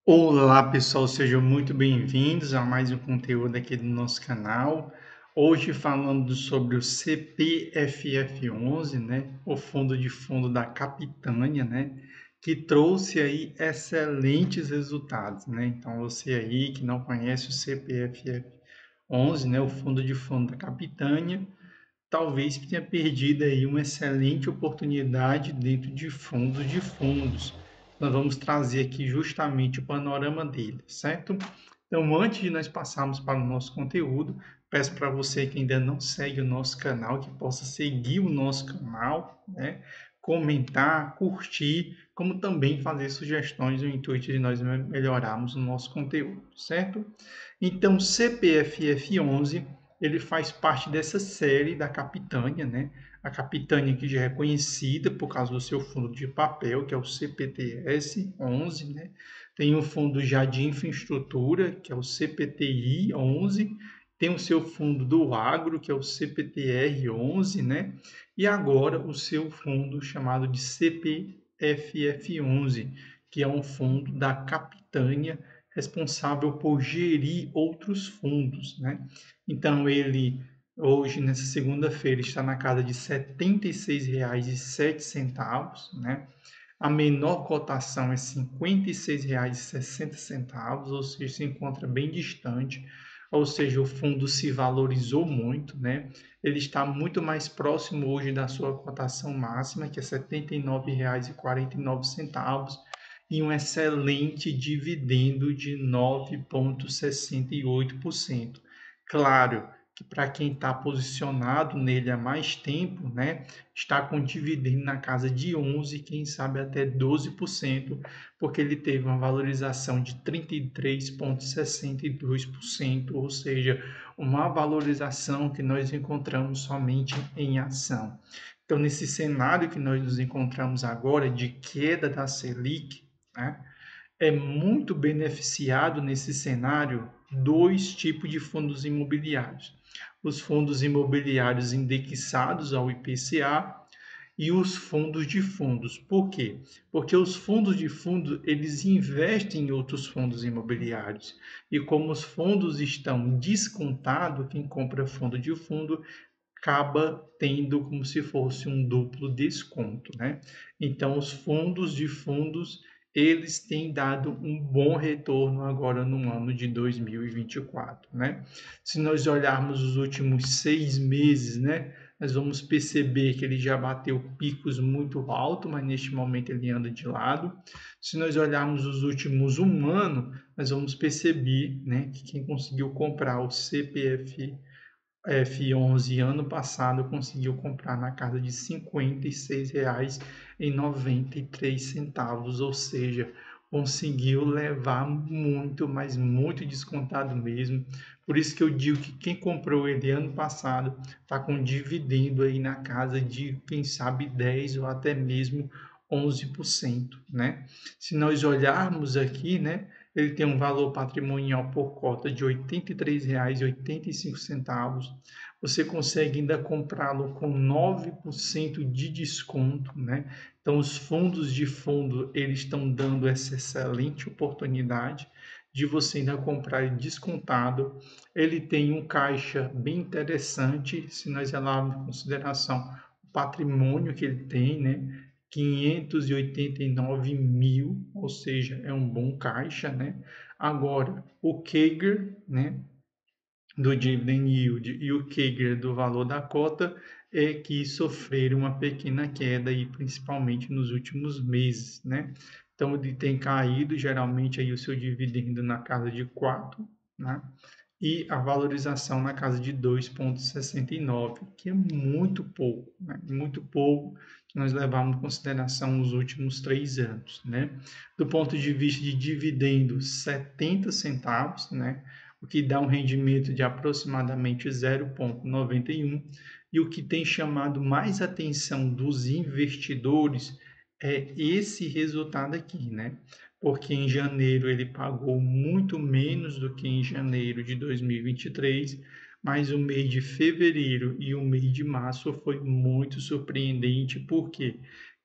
Olá pessoal, sejam muito bem-vindos a mais um conteúdo aqui do nosso canal. Hoje falando sobre o CPFF11, né, o fundo da Capitânia, né, que trouxe aí excelentes resultados, né? Então você aí que não conhece o CPFF11, né, o fundo da Capitânia, talvez tenha perdido aí uma excelente oportunidade dentro de fundos. Nós vamos trazer aqui justamente o panorama dele, certo? Então, antes de nós passarmos para o nosso conteúdo, peço para você que ainda não segue o nosso canal, que possa seguir o nosso canal, né? Comentar, curtir, como também fazer sugestões no intuito de nós melhorarmos o nosso conteúdo, certo? Então, CPFF11 ele faz parte dessa série da Capitânia, né? A Capitânia que já é conhecida por causa do seu fundo de papel, que é o CPTS 11, né? Tem um fundo já de infraestrutura, que é o CPTI 11, tem o seu fundo do agro, que é o CPTR 11, né? E agora o seu fundo chamado de CPFF 11, que é um fundo da Capitânia responsável por gerir outros fundos, né? Então, ele, hoje, nessa segunda-feira, está na casa de R$ 76,07, né? A menor cotação é R$ 56,60, ou seja, se encontra bem distante, ou seja, o fundo se valorizou muito, né? Ele está muito mais próximo hoje da sua cotação máxima, que é R$ 79,49, e um excelente dividendo de 9,68%. Claro que para quem está posicionado nele há mais tempo, né, está com dividendo na casa de 11, quem sabe até 12%, porque ele teve uma valorização de 33,62%, ou seja, uma valorização que nós encontramos somente em ação. Então, nesse cenário que nós nos encontramos agora de queda da Selic, né, é muito beneficiado nesse cenário dois tipos de fundos imobiliários: os fundos imobiliários indexados ao IPCA e os fundos de fundos. Por quê? Porque os fundos de fundo eles investem em outros fundos imobiliários, e como os fundos estão descontados, quem compra fundo de fundo acaba tendo como se fosse um duplo desconto, né? Então, os fundos de fundos, eles têm dado um bom retorno agora no ano de 2024, né? Se nós olharmos os últimos 6 meses, né, nós vamos perceber que ele já bateu picos muito altos, mas neste momento ele anda de lado. Se nós olharmos os últimos um ano, nós vamos perceber, né, que quem conseguiu comprar o CPF F11 ano passado conseguiu comprar na casa de R$ 56,93, ou seja, conseguiu levar muito, mas muito descontado mesmo. Por isso que eu digo que quem comprou ele ano passado está com dividendo aí na casa de, quem sabe, 10 ou até mesmo 11%, né? Se nós olharmos aqui, né, ele tem um valor patrimonial por cota de R$ 83,85. Você consegue ainda comprá-lo com 9% de desconto, né? Então, os fundos de fundo, eles estão dando essa excelente oportunidade de você ainda comprar descontado. Ele tem um caixa bem interessante, se nós levarmos em consideração o patrimônio que ele tem, né? 589 mil, ou seja, é um bom caixa, né? Agora, o CAGR, né, do dividend yield e o CAGR do valor da cota é que sofreram uma pequena queda aí, principalmente nos últimos meses, né? Então, ele tem caído geralmente aí o seu dividendo na casa de 4, né? E a valorização na casa de 2,69, que é muito pouco, né? Muito pouco se nós levarmos em consideração os últimos 3 anos, né? Do ponto de vista de dividendo, 70 centavos, né? O que dá um rendimento de aproximadamente 0,91, e o que tem chamado mais atenção dos investidores é esse resultado aqui, né? Porque em janeiro ele pagou muito menos do que em janeiro de 2023, mas o mês de fevereiro e o mês de março foi muito surpreendente, porque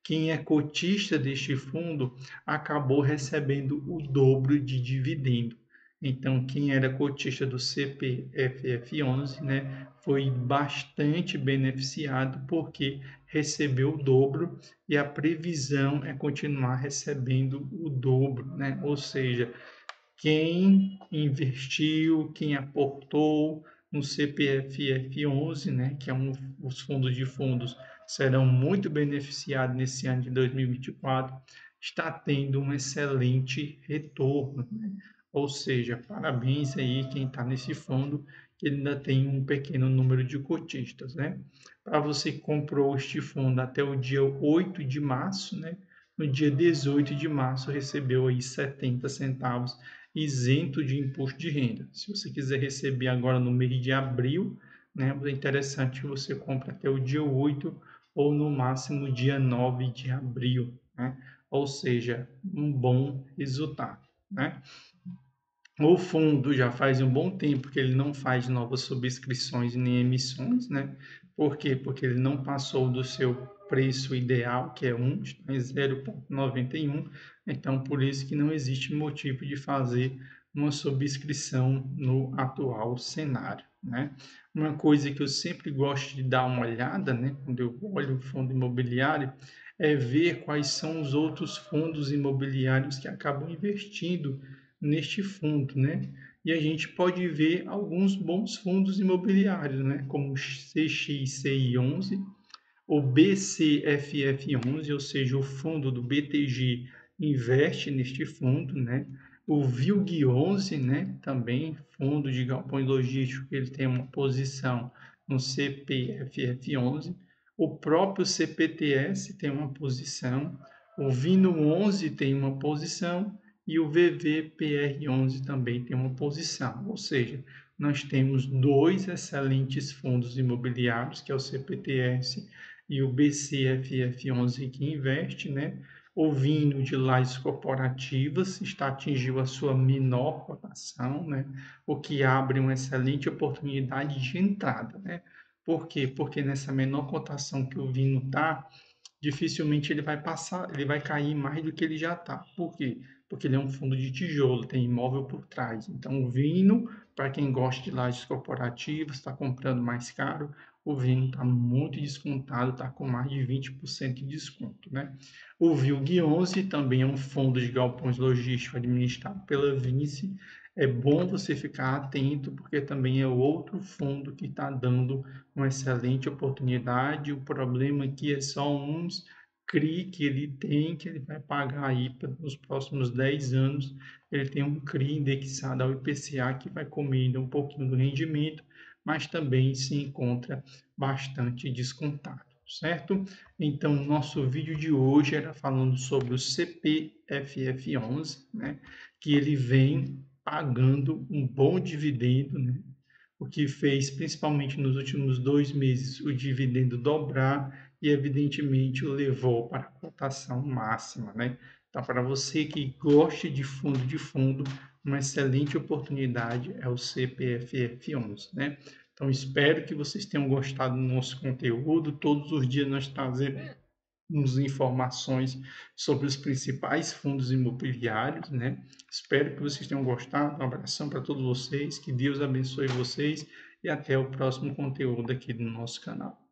quem é cotista deste fundo acabou recebendo o dobro de dividendo. Então, quem era cotista do CPFF11, né, foi bastante beneficiado porque recebeu o dobro e a previsão é continuar recebendo o dobro, né? Ou seja, quem investiu, quem aportou no CPFF11, né, que é os fundos de fundos serão muito beneficiados nesse ano de 2024, está tendo um excelente retorno, né? Ou seja, parabéns aí quem está nesse fundo, que ele ainda tem um pequeno número de cotistas, né? Para você que comprou este fundo até o dia 8 de março, né? No dia 18 de março recebeu aí 70 centavos isento de imposto de renda. Se você quiser receber agora no mês de abril, né, é interessante que você compre até o dia 8 ou no máximo dia 9 de abril, né? Ou seja, um bom resultado, né? O fundo já faz um bom tempo que ele não faz novas subscrições nem emissões, né? Por quê? Porque ele não passou do seu preço ideal, que é 1, está em 0,91. Então, por isso que não existe motivo de fazer uma subscrição no atual cenário, né? Uma coisa que eu sempre gosto de dar uma olhada, né, quando eu olho o fundo imobiliário, é ver quais são os outros fundos imobiliários que acabam investindo neste fundo, né? E a gente pode ver alguns bons fundos imobiliários, né? Como o CXCI11, o BCFF11, ou seja, o fundo do BTG investe neste fundo, né? O VILG11, né? Também fundo de galpões logísticos, ele tem uma posição no CPFF11. O próprio CPTS tem uma posição, o VINO11 tem uma posição e o VVPR11 também tem uma posição. Ou seja, nós temos dois excelentes fundos imobiliários, que é o CPTS e o BCFF11 que investe, né? O vinho de lajes corporativas atingiu a sua menor cotação, né? O que abre uma excelente oportunidade de entrada, né? Por quê? Porque nessa menor cotação que o vinho está, dificilmente ele vai passar, ele vai cair mais do que ele já está. Por quê? Porque ele é um fundo de tijolo, tem imóvel por trás. Então, o vinho, para quem gosta de lajes corporativas, está comprando mais caro, o vinho está muito descontado, está com mais de 20% de desconto, né? O VILG11 também é um fundo de galpões logísticos administrado pela Vinci. É bom você ficar atento, porque também é outro fundo que está dando uma excelente oportunidade. O problema aqui é só uns CRI que ele tem, que ele vai pagar aí nos próximos 10 anos. Ele tem um CRI indexado ao IPCA que vai comer ainda um pouquinho do rendimento, mas também se encontra bastante descontado, certo? Então, nosso vídeo de hoje era falando sobre o CPFF11, né? Que ele vem pagando um bom dividendo, né? O que fez, principalmente nos últimos 2 meses, o dividendo dobrar e, evidentemente, o levou para a cotação máxima, né? Então, para você que gosta de fundo, uma excelente oportunidade é o CPFF11, né? Então, espero que vocês tenham gostado do nosso conteúdo. Todos os dias nós trazemos informações sobre os principais fundos imobiliários, né? Espero que vocês tenham gostado. Um abração para todos vocês, que Deus abençoe vocês e até o próximo conteúdo aqui do nosso canal.